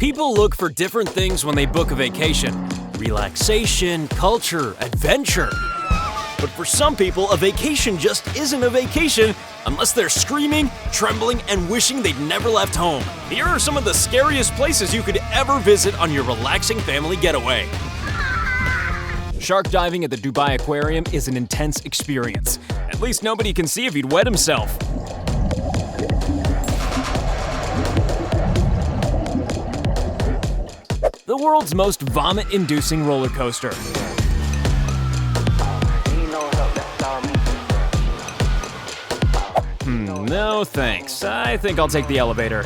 People look for different things when they book a vacation. Relaxation, culture, adventure. But for some people, a vacation just isn't a vacation unless they're screaming, trembling, and wishing they'd never left home. Here are some of the scariest places you could ever visit on your relaxing family getaway. Shark diving at the Dubai Aquarium is an intense experience. At least nobody can see if he'd wet himself. The world's most vomit-inducing roller coaster. No thanks. I think I'll take the elevator.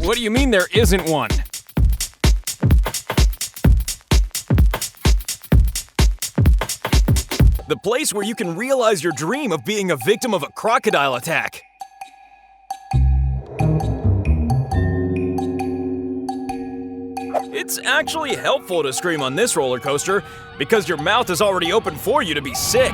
What do you mean there isn't one? The place where you can realize your dream of being a victim of a crocodile attack. It's actually helpful to scream on this roller coaster because your mouth is already open for you to be sick.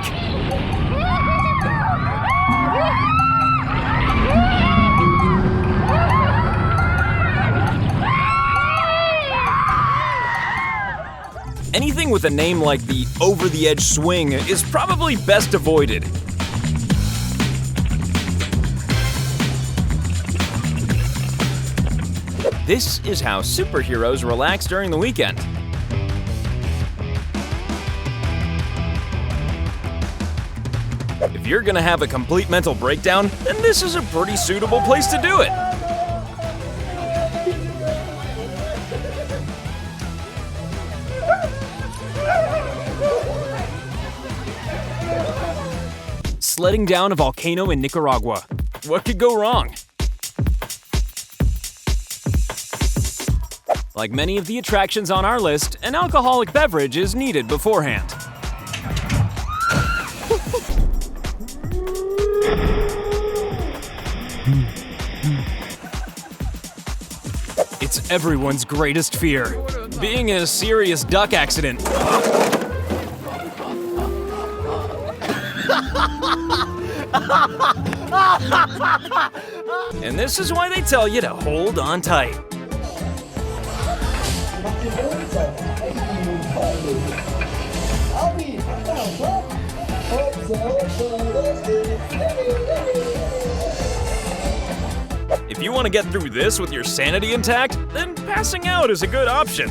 Anything with a name like the over-the-edge swing is probably best avoided. This is how superheroes relax during the weekend. If you're gonna have a complete mental breakdown, then this is a pretty suitable place to do it. Sledding down a volcano in Nicaragua. What could go wrong? Like many of the attractions on our list, an alcoholic beverage is needed beforehand. It's everyone's greatest fear, being in a serious duck accident. And this is why they tell you to hold on tight. If you want to get through this with your sanity intact, then passing out is a good option.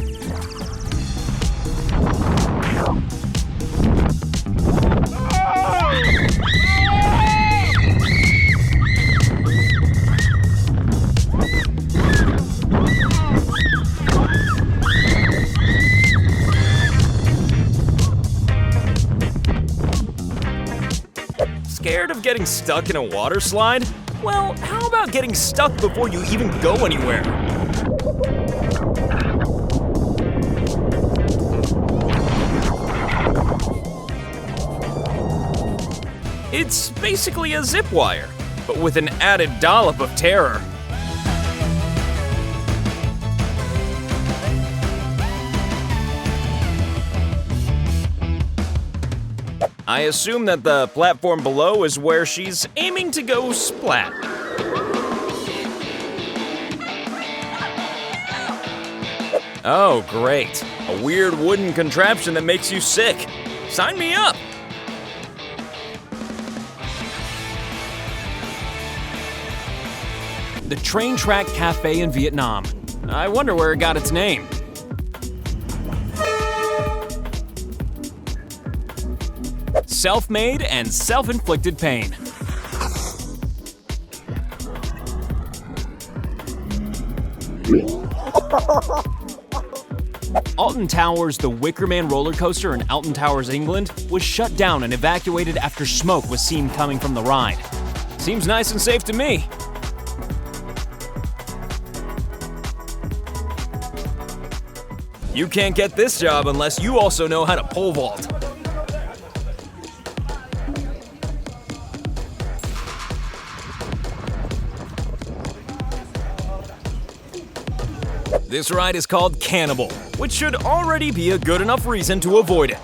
Scared of getting stuck in a water slide? Well, how about getting stuck before you even go anywhere? It's basically a zip wire, but with an added dollop of terror. I assume that the platform below is where she's aiming to go splat. Oh, great. A weird wooden contraption that makes you sick. Sign me up! The Train Track Cafe in Vietnam. I wonder where it got its name. Self-made and self-inflicted pain. Alton Towers, the Wicker Man roller coaster in Alton Towers, England, was shut down and evacuated after smoke was seen coming from the ride. Seems nice and safe to me. You can't get this job unless you also know how to pole vault. This ride is called Cannibal, which should already be a good enough reason to avoid it.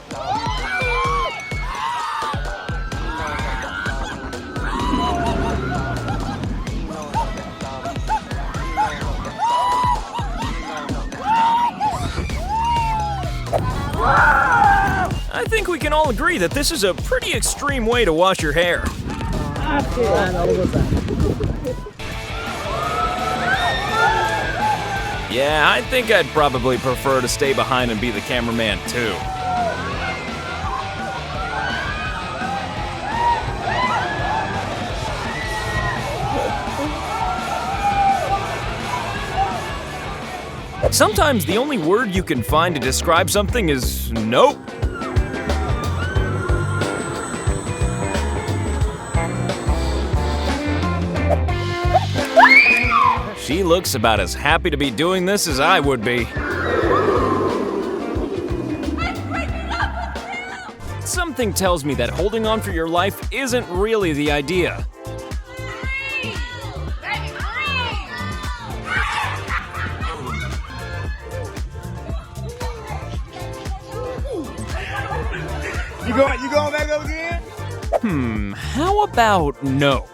I think we can all agree that this is a pretty extreme way to wash your hair. Yeah, I think I'd probably prefer to stay behind and be the cameraman too. Sometimes the only word you can find to describe something is nope. She looks about as happy to be doing this as I would be. Something tells me that holding on for your life isn't really the idea. You going back up again? How about no?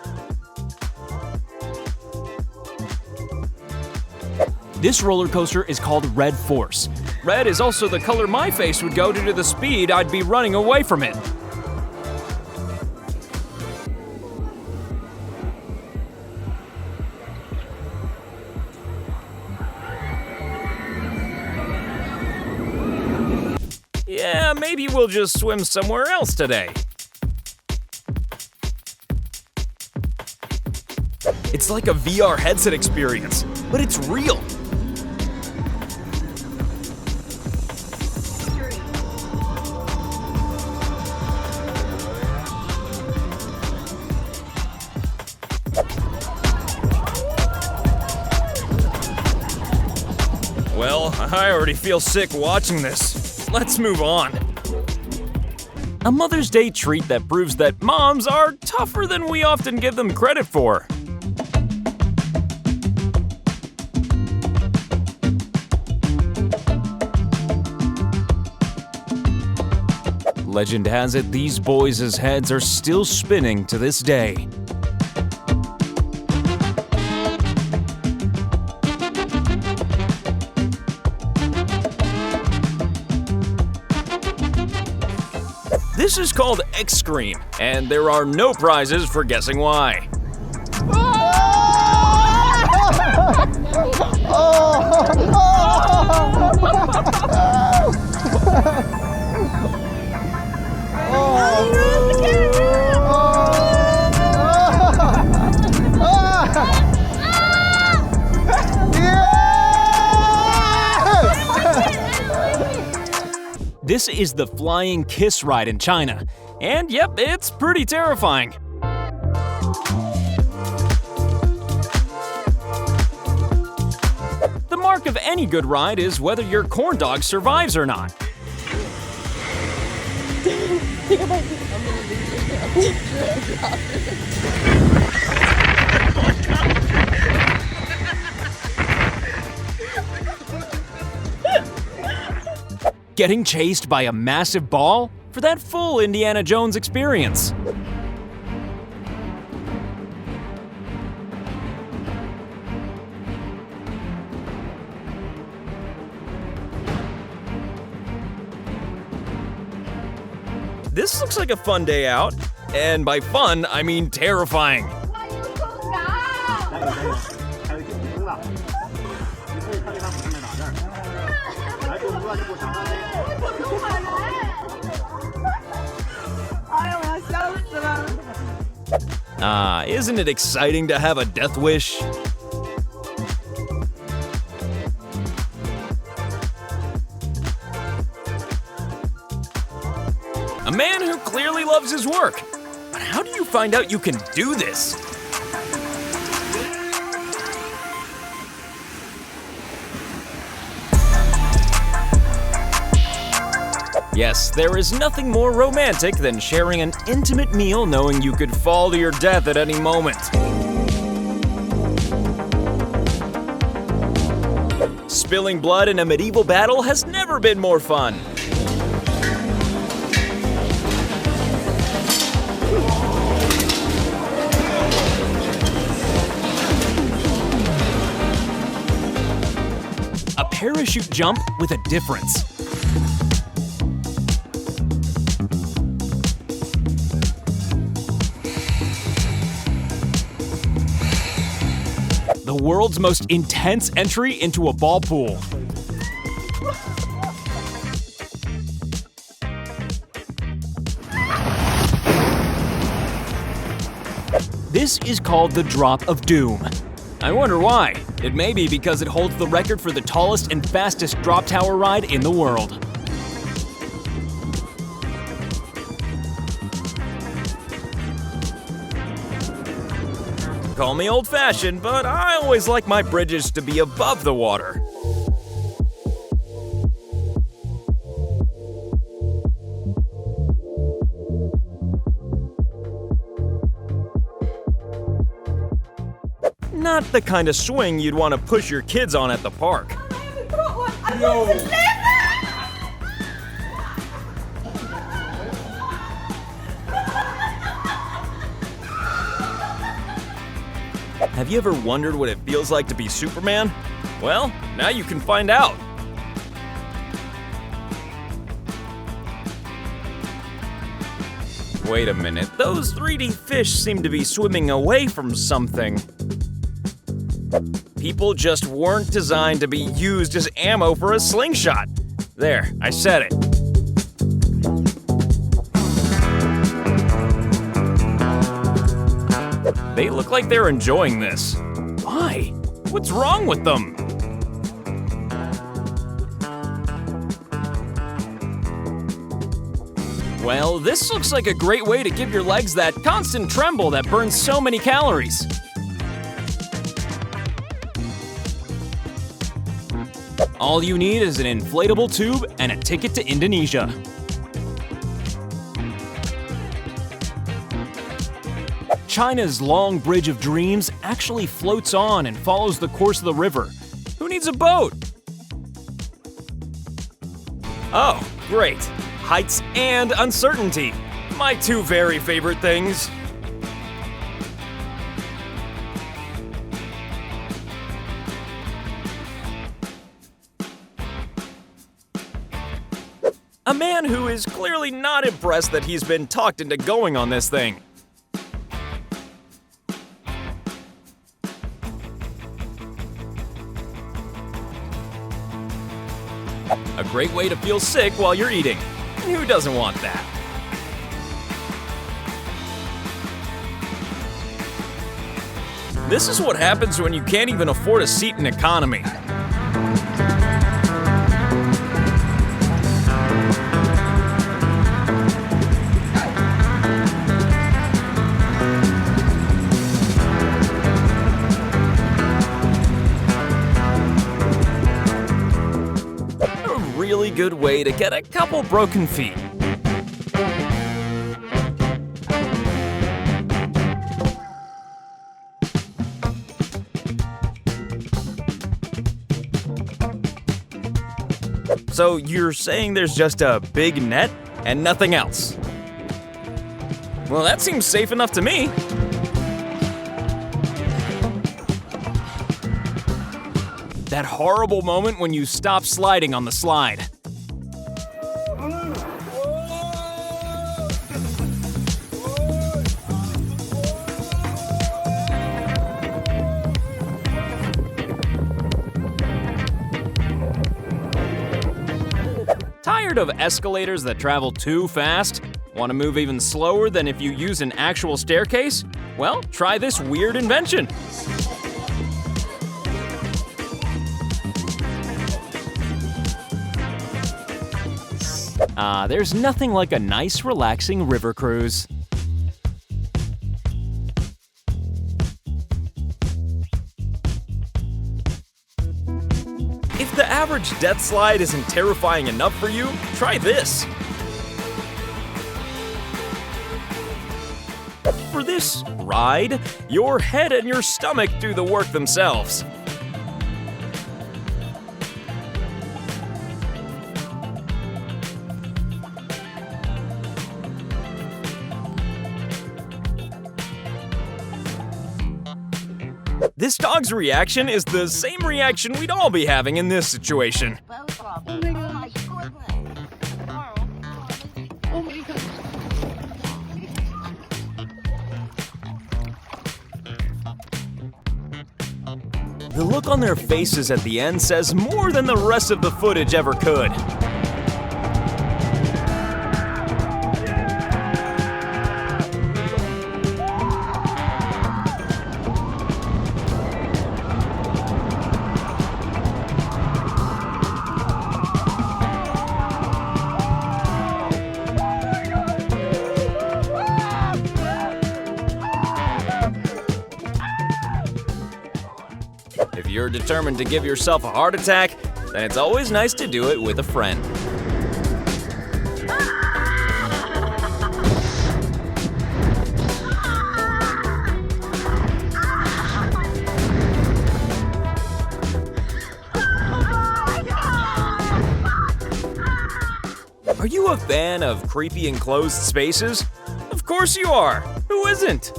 This roller coaster is called Red Force. Red is also the color my face would go due to the speed I'd be running away from it. Yeah, maybe we'll just swim somewhere else today. It's like a VR headset experience, but it's real. Well, I already feel sick watching this. Let's move on. A Mother's Day treat that proves that moms are tougher than we often give them credit for. Legend has it these boys' heads are still spinning to this day. This is called X-Scream, and there are no prizes for guessing why. This is the Flying Kiss ride in China, and yep, it's pretty terrifying. The mark of any good ride is whether your corn dog survives or not. Getting chased by a massive ball for that full Indiana Jones experience. This looks like a fun day out, and by fun, I mean terrifying. Isn't it exciting to have a death wish? A man who clearly loves his work. But how do you find out you can do this? Yes, there is nothing more romantic than sharing an intimate meal knowing you could fall to your death at any moment. Spilling blood in a medieval battle has never been more fun. A parachute jump with a difference. world's most intense entry into a ball pool. This is called the Drop of Doom. I wonder why. It may be because it holds the record for the tallest and fastest drop tower ride in the world. Call me old-fashioned, but I always like my bridges to be above the water. Not the kind of swing you'd want to push your kids on at the park. Have you ever wondered what it feels like to be Superman? Well, now you can find out. Wait a minute, those 3D fish seem to be swimming away from something. People just weren't designed to be used as ammo for a slingshot. There, I said it. They look like they're enjoying this. Why? What's wrong with them? Well, this looks like a great way to give your legs that constant tremble that burns so many calories. All you need is an inflatable tube and a ticket to Indonesia. China's Long Bridge of Dreams actually floats on and follows the course of the river. Who needs a boat? Oh, great. Heights and uncertainty. My two very favorite things. A man who is clearly not impressed that he's been talked into going on this thing. A great way to feel sick while you're eating. Who doesn't want that? This is what happens when you can't even afford a seat in economy. Really good way to get a couple broken feet. So you're saying there's just a big net and nothing else? Well, that seems safe enough to me. That horrible moment when you stop sliding on the slide. Tired of escalators that travel too fast? Want to move even slower than if you use an actual staircase? Well, try this weird invention. There's nothing like a nice, relaxing river cruise. If the average death slide isn't terrifying enough for you, try this. For this ride, your head and your stomach do the work themselves. This dog's reaction is the same reaction we'd all be having in this situation. The look on their faces at the end says more than the rest of the footage ever could. If you're determined to give yourself a heart attack, then it's always nice to do it with a friend. Are you a fan of creepy enclosed spaces? Of course you are! Who isn't?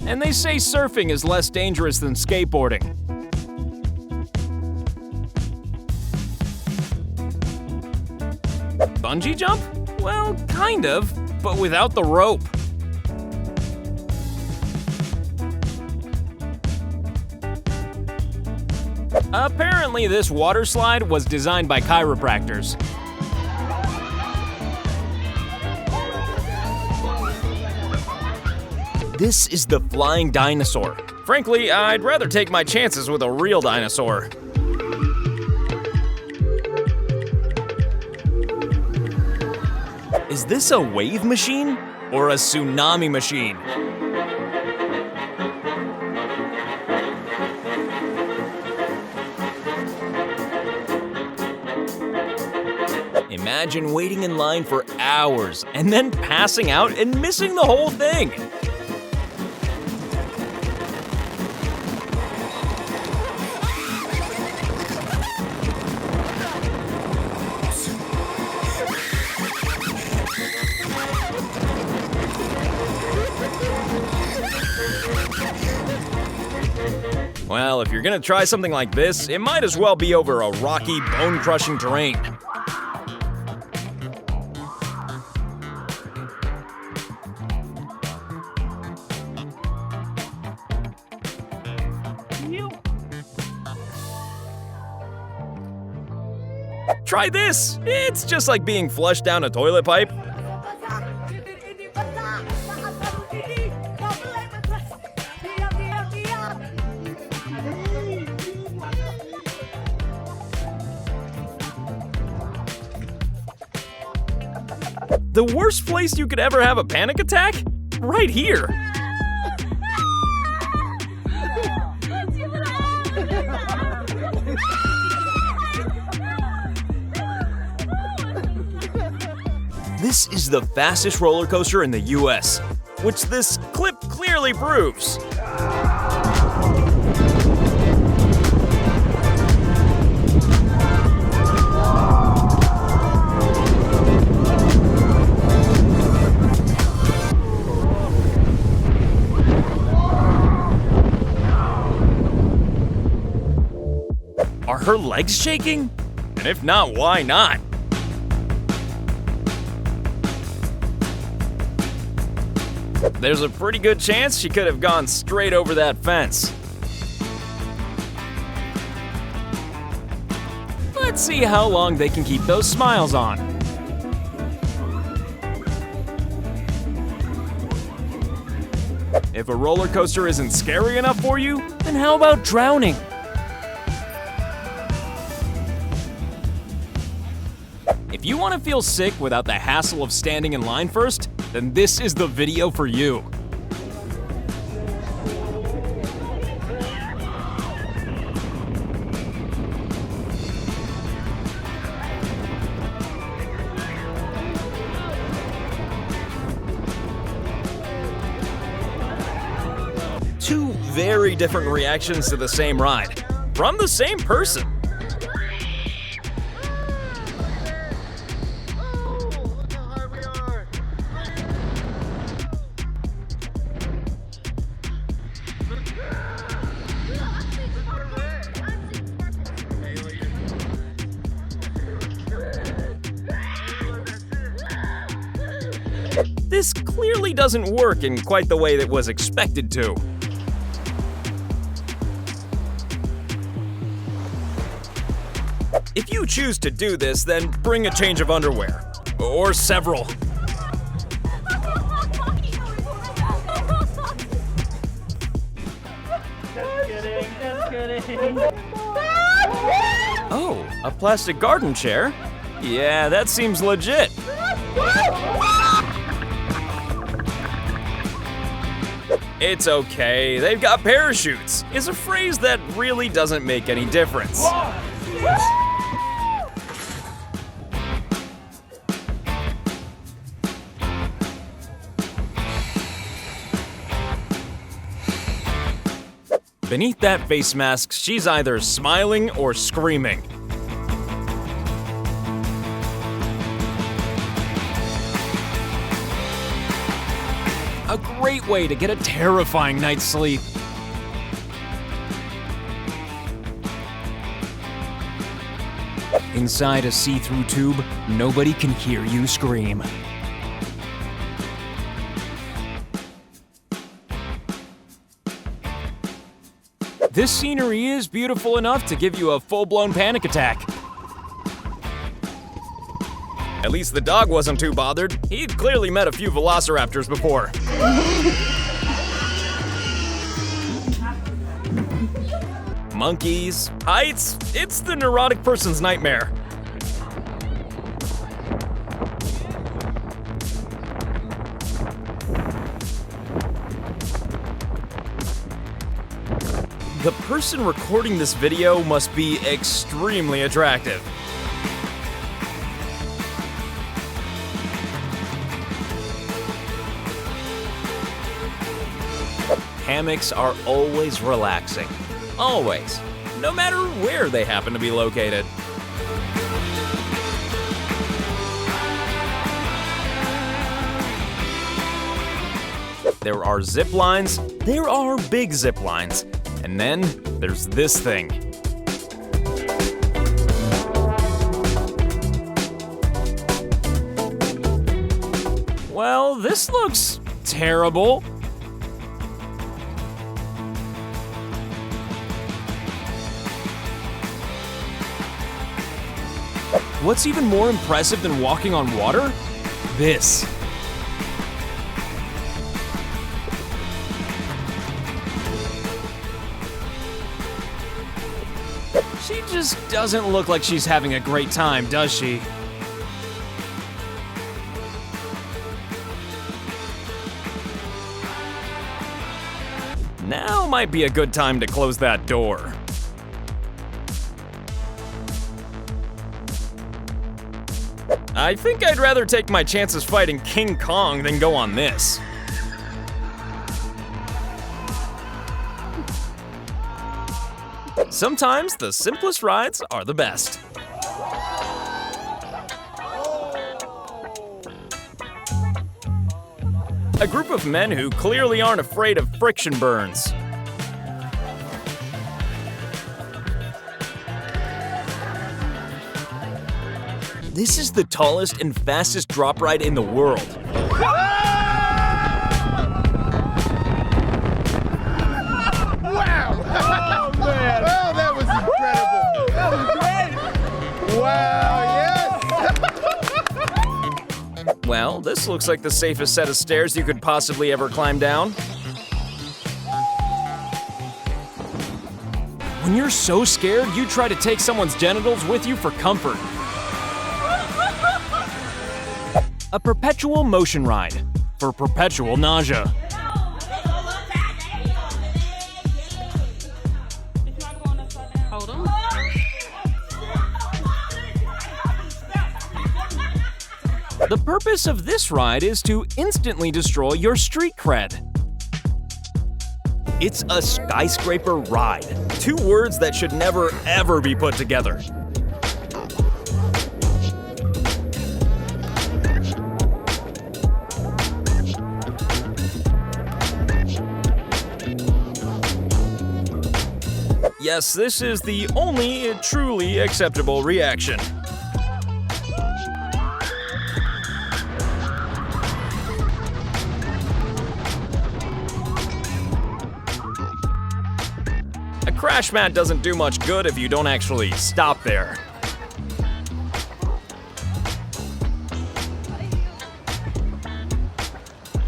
And they say surfing is less dangerous than skateboarding. Bungee jump? Well, kind of, but without the rope. Apparently, this water slide was designed by chiropractors. This is the flying dinosaur. Frankly, I'd rather take my chances with a real dinosaur. Is this a wave machine or a tsunami machine? Imagine waiting in line for hours and then passing out and missing the whole thing. Well, if you're gonna try something like this, it might as well be over a rocky, bone-crushing terrain. Try this! It's just like being flushed down a toilet pipe. The worst place you could ever have a panic attack? Right here. This is the fastest roller coaster in the US, which this clip clearly proves. Are her legs shaking? And if not, why not? There's a pretty good chance she could have gone straight over that fence. Let's see how long they can keep those smiles on. If a roller coaster isn't scary enough for you, then how about drowning? If you want to feel sick without the hassle of standing in line first, then this is the video for you. Two very different reactions to the same ride, from the same person. this clearly doesn't work in quite the way that was expected to. If you choose to do this, then bring a change of underwear. Or several. Oh, a plastic garden chair? Yeah, that seems legit. It's okay, they've got parachutes. Is a phrase that really doesn't make any difference. Beneath that face mask, she's either smiling or screaming. A great way to get a terrifying night's sleep. Inside a see-through tube, nobody can hear you scream. This scenery is beautiful enough to give you a full-blown panic attack. At least the dog wasn't too bothered. He'd clearly met a few velociraptors before. Monkeys, heights, it's the neurotic person's nightmare. The person recording this video must be extremely attractive. Hammocks are always relaxing. Always. No matter where they happen to be located. There are zip lines. There are big zip lines. And then there's this thing. Well, this looks terrible. What's even more impressive than walking on water? This. She just doesn't look like she's having a great time, does she? Now might be a good time to close that door. I think I'd rather take my chances fighting King Kong than go on this. Sometimes the simplest rides are the best. A group of men who clearly aren't afraid of friction burns. This is the tallest and fastest drop ride in the world. Wow! Oh, man! Oh, that was incredible! That was great! Wow, yes! Well, this looks like the safest set of stairs you could possibly ever climb down. When you're so scared, you try to take someone's genitals with you for comfort. A perpetual motion ride for perpetual nausea. Hold on. The purpose of this ride is to instantly destroy your street cred. It's a skyscraper ride. Two words that should never, ever be put together. Yes, this is the only truly acceptable reaction. crash mat doesn't do much good if you don't actually stop there.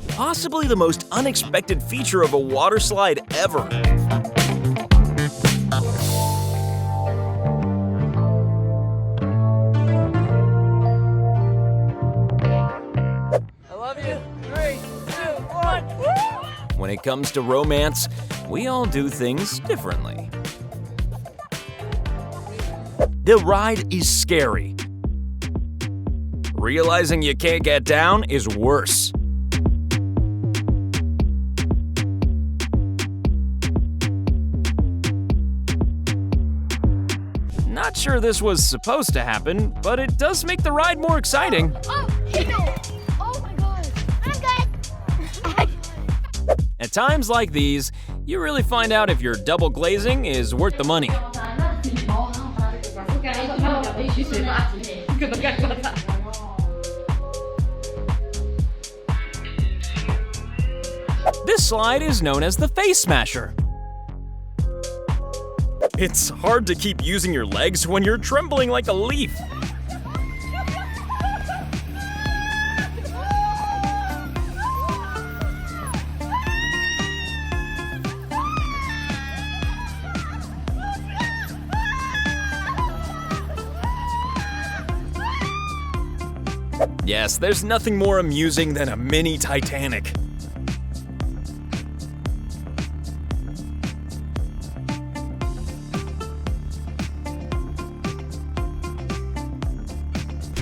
Possibly the most unexpected feature of a water slide ever. When it comes to romance, we all do things differently. The ride is scary. Realizing you can't get down is worse. Not sure this was supposed to happen, but it does make the ride more exciting. Oh, oh my God. I'm good. At times like these, you really find out if your double glazing is worth the money. This slide is known as the face smasher. It's hard to keep using your legs when you're trembling like a leaf. Yes, there's nothing more amusing than a mini Titanic.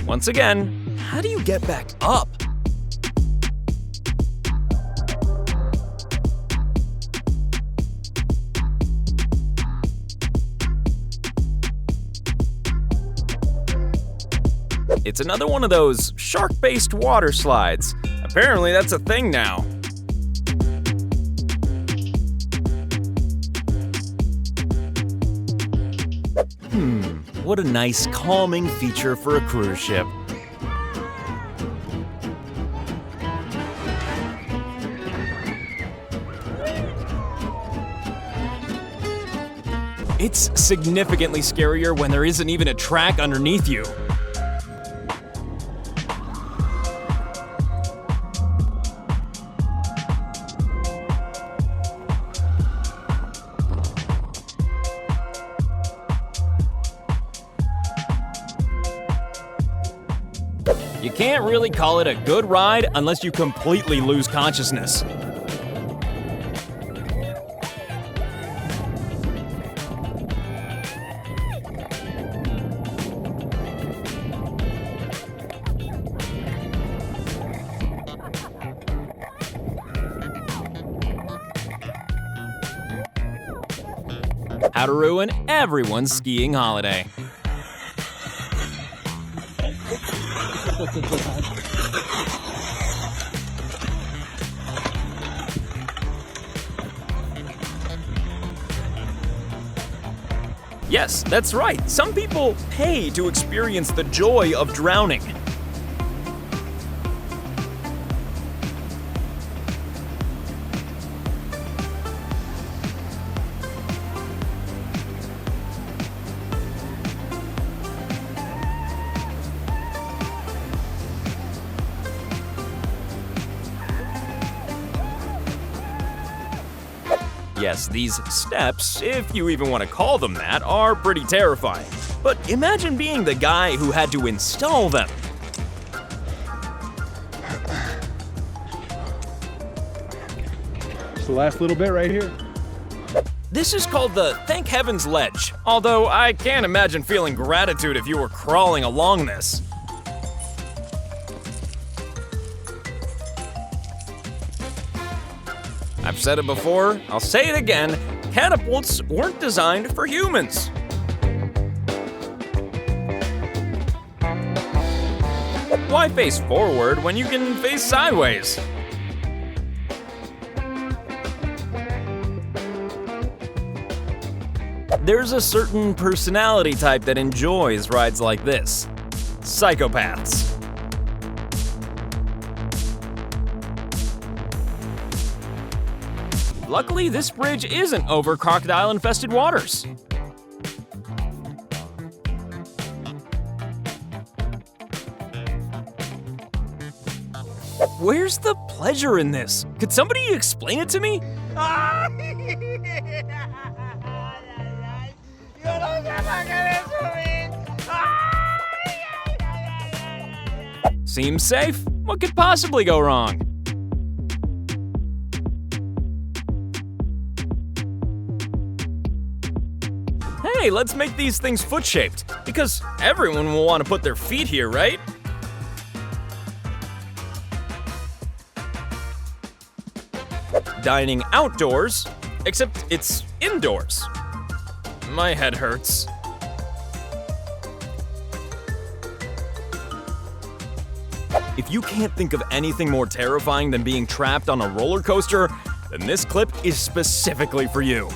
Once again, how do you get back up? It's another one of those shark-based water slides. Apparently that's a thing now. What a nice calming feature for a cruise ship. It's significantly scarier when there isn't even a track underneath you. You can't really call it a good ride unless you completely lose consciousness. How to ruin everyone's skiing holiday. Yes, that's right. Some people pay to experience the joy of drowning. Yes, these steps, if you even want to call them that, are pretty terrifying. But imagine being the guy who had to install them. Just the last little bit right here. This is called the Thank Heavens Ledge, although I can't imagine feeling gratitude if you were crawling along this. I've said it before, I'll say it again, catapults weren't designed for humans. Why face forward when you can face sideways? There's a certain personality type that enjoys rides like this. Psychopaths. Luckily, this bridge isn't over crocodile-infested waters. Where's the pleasure in this? Could somebody explain it to me? Seems safe. What could possibly go wrong? Hey, let's make these things foot-shaped, because everyone will want to put their feet here, right? Dining outdoors, except it's indoors. My head hurts. If you can't think of anything more terrifying than being trapped on a roller coaster, then this clip is specifically for you.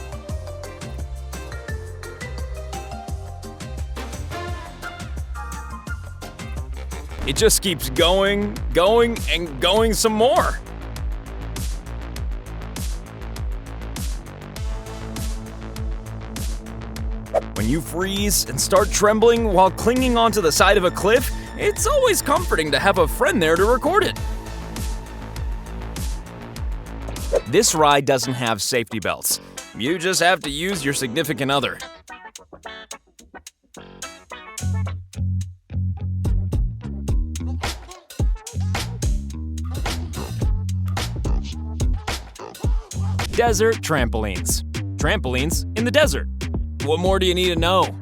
It just keeps going, and going some more. When you freeze and start trembling while clinging onto the side of a cliff, it's always comforting to have a friend there to record it. This ride doesn't have safety belts. You just have to use your significant other. Desert trampolines. Trampolines in the desert. What more do you need to know?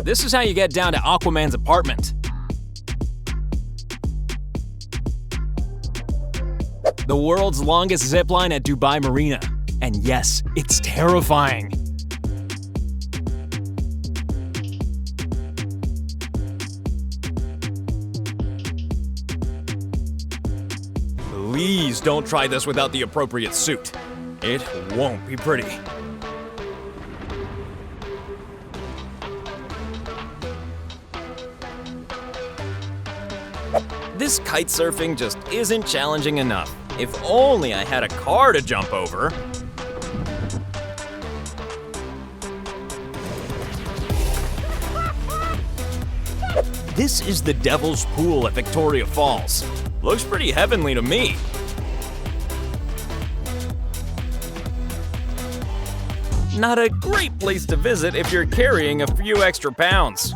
This is how you get down to Aquaman's apartment. The world's longest zipline at Dubai Marina. And yes, it's terrifying. Please don't try this without the appropriate suit. It won't be pretty. This kite surfing just isn't challenging enough. If only I had a car to jump over. This is the Devil's Pool at Victoria Falls. Looks pretty heavenly to me. Not a great place to visit if you're carrying a few extra pounds.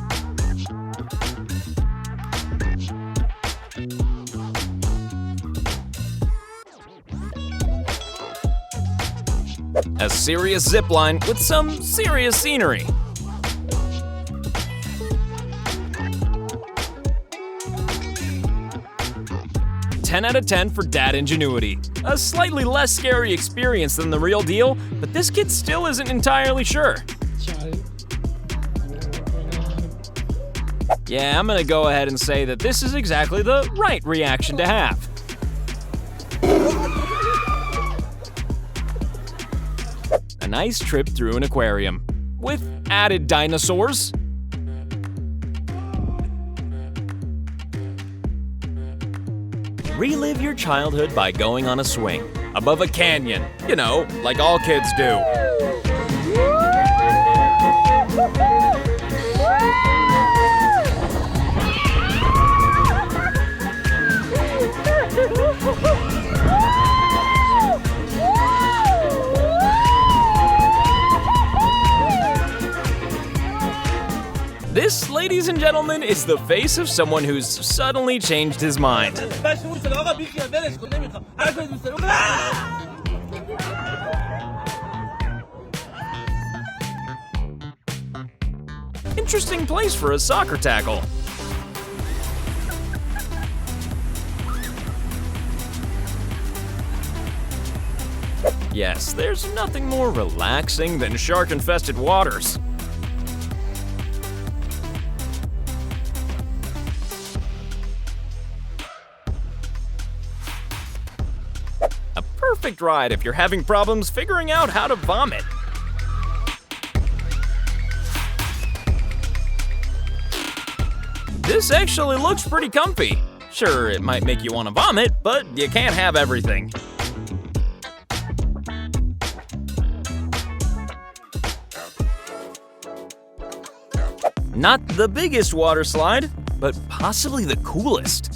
A serious zipline with some serious scenery. "10 out of 10 for dad ingenuity. A slightly less scary experience than the real deal, but this kid still isn't entirely sure. Yeah, I'm gonna go ahead and say that this is exactly the right reaction to have. A nice trip through an aquarium, with added dinosaurs. Relive your childhood by going on a swing, above a canyon, you know, like all kids do. This, ladies and gentlemen, is the face of someone who's suddenly changed his mind. Interesting place for a soccer tackle. Yes, there's nothing more relaxing than shark-infested waters. A perfect ride if you're having problems figuring out how to vomit. This actually looks pretty comfy. Sure, it might make you want to vomit, but you can't have everything. Not the biggest water slide, but possibly the coolest.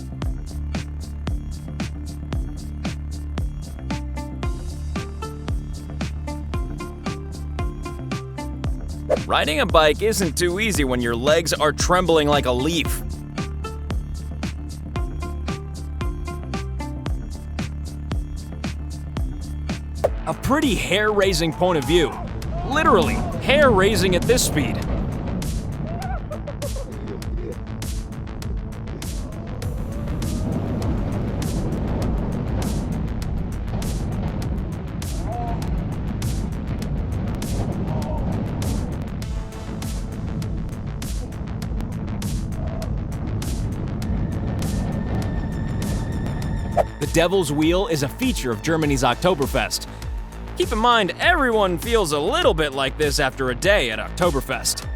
Riding a bike isn't too easy when your legs are trembling like a leaf. A pretty hair-raising point of view. Literally, hair-raising at this speed. The Devil's Wheel is a feature of Germany's Oktoberfest. Keep in mind, everyone feels a little bit like this after a day at Oktoberfest.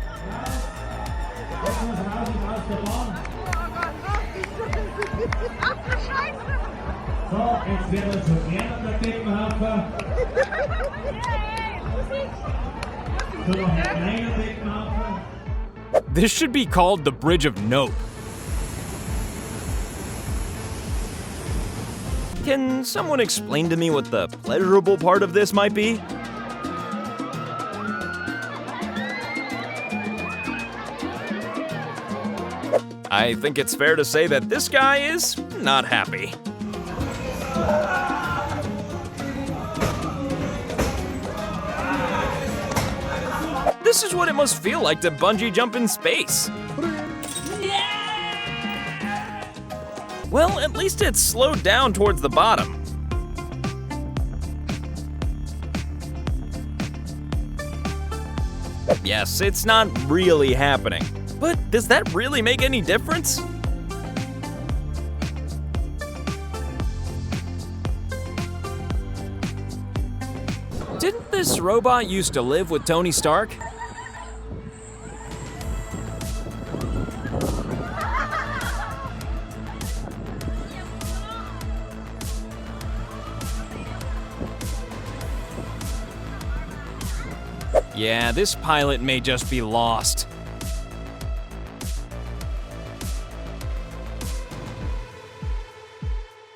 This should be called the Bridge of Nope. Can someone explain to me what the pleasurable part of this might be? I think it's fair to say that this guy is not happy. This is what it must feel like to bungee jump in space. Well, at least it's slowed down towards the bottom. Yes, it's not really happening. But does that really make any difference? Didn't this robot used to live with Tony Stark? Yeah, this pilot may just be lost.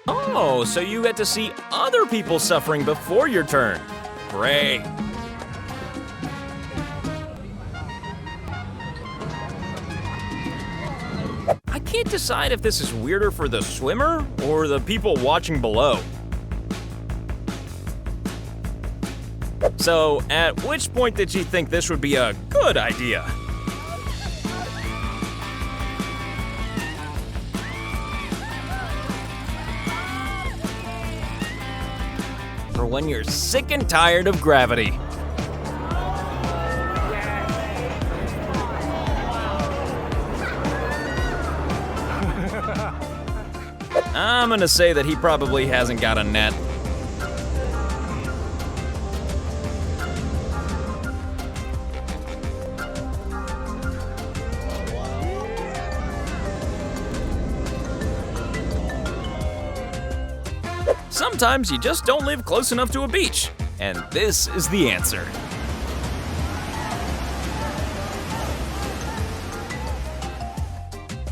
Oh, so you get to see other people suffering before your turn. Great. I can't decide if this is weirder for the swimmer or the people watching below. So, at which point did you think this would be a good idea? For when you're sick and tired of gravity. I'm gonna say that he probably hasn't got a net. Sometimes you just don't live close enough to a beach, and this is the answer.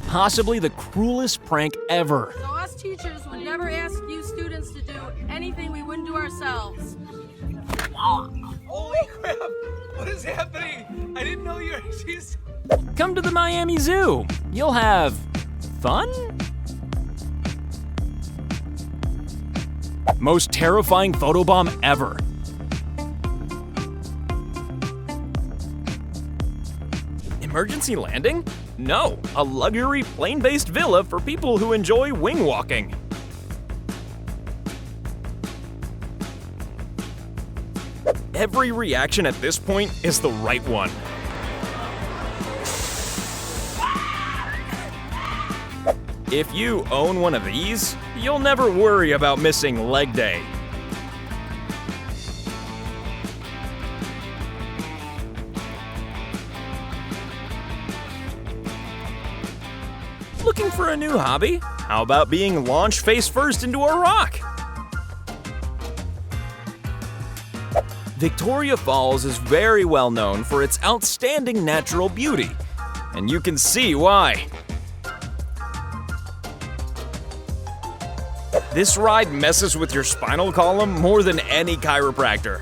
Possibly the cruelest prank ever. So us teachers would never ask you students to do anything we wouldn't do ourselves. Holy crap! What is happening? I didn't know you were. She's. Come to the Miami Zoo. You'll have fun? Most terrifying photobomb ever. Emergency landing? No, a luxury plane-based villa for people who enjoy wing walking. Every reaction at this point is the right one. If you own one of these, you'll never worry about missing leg day. Looking for a new hobby? How about being launched face first into a rock? Victoria Falls is very well known for its outstanding natural beauty, and you can see why. This ride messes with your spinal column more than any chiropractor.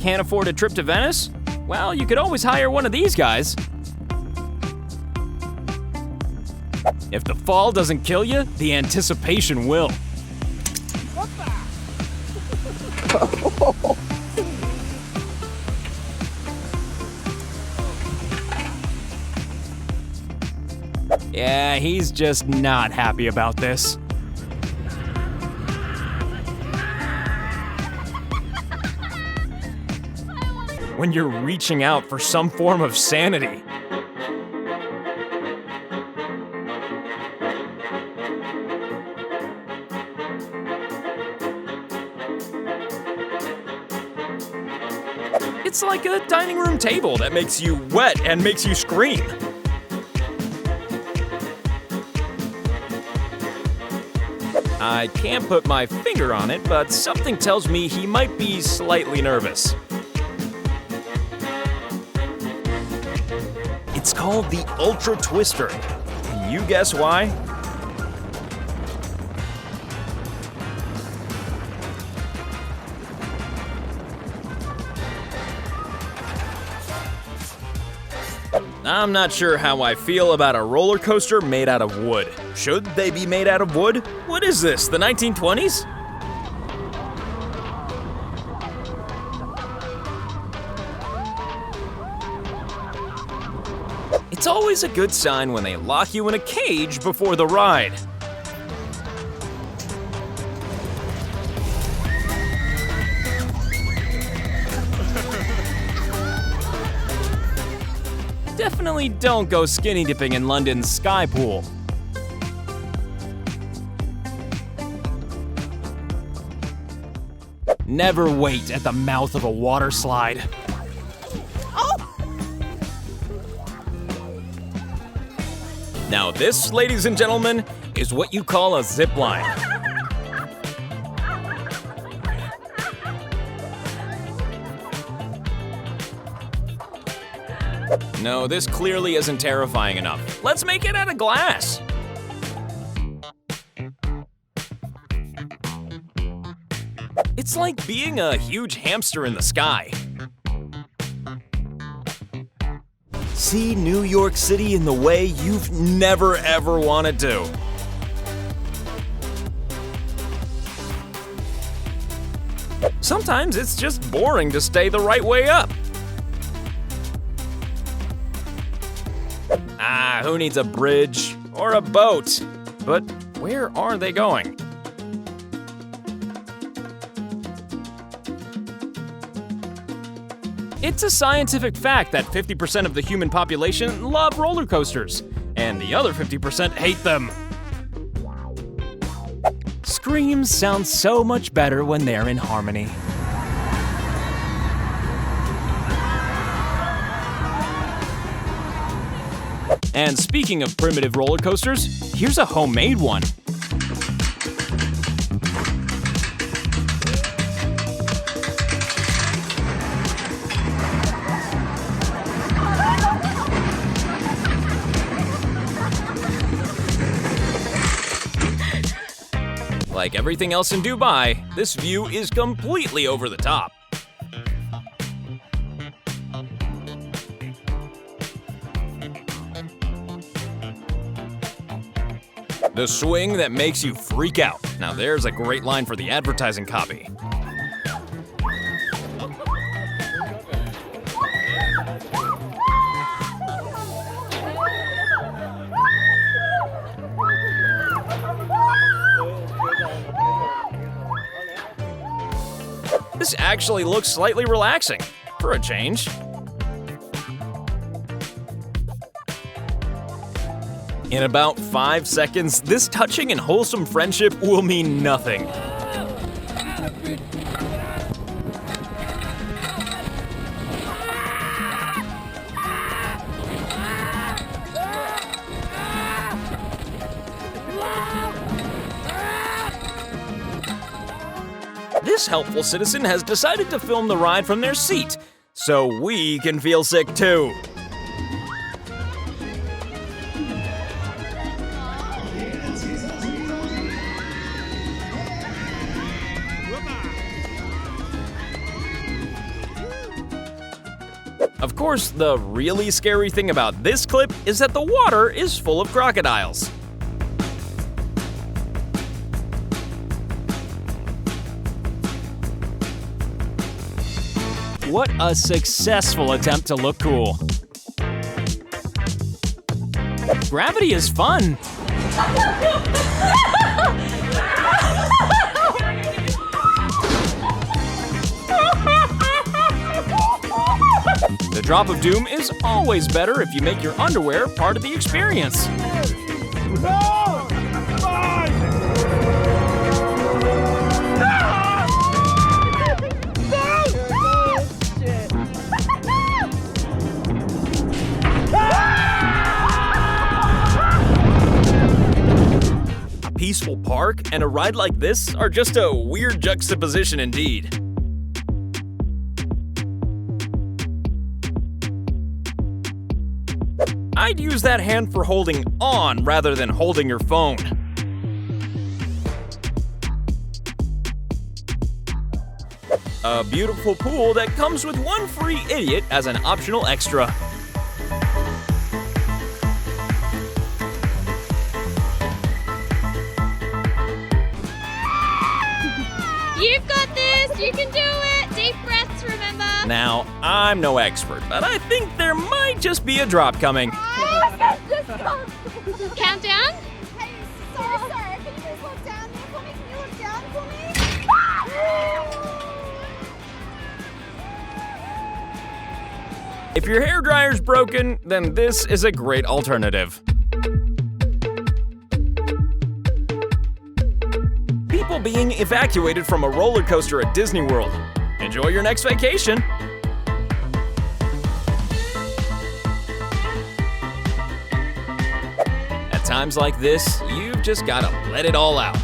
Can't afford a trip to Venice? Well, you could always hire one of these guys. If the fall doesn't kill you, the anticipation will. Yeah, he's just not happy about this. When you're reaching out for some form of sanity. It's like a dining room table that makes you wet and makes you scream. I can't put my finger on it, but something tells me he might be slightly nervous. It's called the Ultra Twister. Can you guess why? I'm not sure how I feel about a roller coaster made out of wood. Should they be made out of wood? What is this, the 1920s? It's always a good sign when they lock you in a cage before the ride. Definitely don't go skinny dipping in London's Sky Pool. Never wait at the mouth of a water slide. Now this, ladies and gentlemen, is what you call a zip line. No, this clearly isn't terrifying enough. Let's make it out of glass. It's like being a huge hamster in the sky. See New York City in the way you've never ever wanted to. Sometimes it's just boring to stay the right way up. Who needs a bridge or a boat? But where are they going? It's a scientific fact that 50% of the human population love roller coasters, and the other 50% hate them. Screams sound so much better when they're in harmony. And speaking of primitive roller coasters, here's a homemade one. Like everything else in Dubai, this view is completely over the top. The swing that makes you freak out. Now there's a great line for the advertising copy. This actually looks slightly relaxing, for a change. In about 5 seconds, this touching and wholesome friendship will mean nothing. this helpful citizen has decided to film the ride from their seat, so we can feel sick too. Of course, the really scary thing about this clip is that the water is full of crocodiles. What a successful attempt to look cool. Gravity is fun. The drop of doom is always better if you make your underwear part of the experience. No! Fine! A peaceful park and a ride like this are just a weird juxtaposition indeed. I'd use that hand for holding on rather than holding your phone. A beautiful pool that comes with one free idiot as an optional extra. You've got this! You can do it! Deep breaths, remember? Now, I'm no expert, but I think there might just be a drop coming. Countdown? Hey, sorry, can you please look down there for me? Can you look down for me? If your hairdryer's broken, then this is a great alternative. People being evacuated from a roller coaster at Disney World. Enjoy your next vacation. At times like this, you've just gotta let it all out.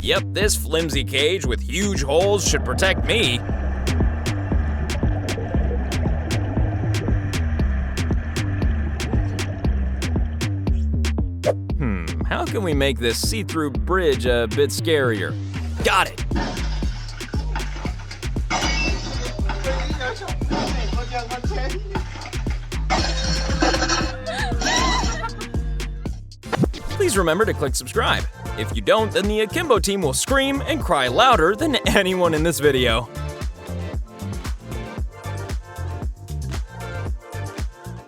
Yep, this flimsy cage with huge holes should protect me. How can we make this see-through bridge a bit scarier? Got it! Please remember to click subscribe. If you don't, then the Akimbo team will scream and cry louder than anyone in this video.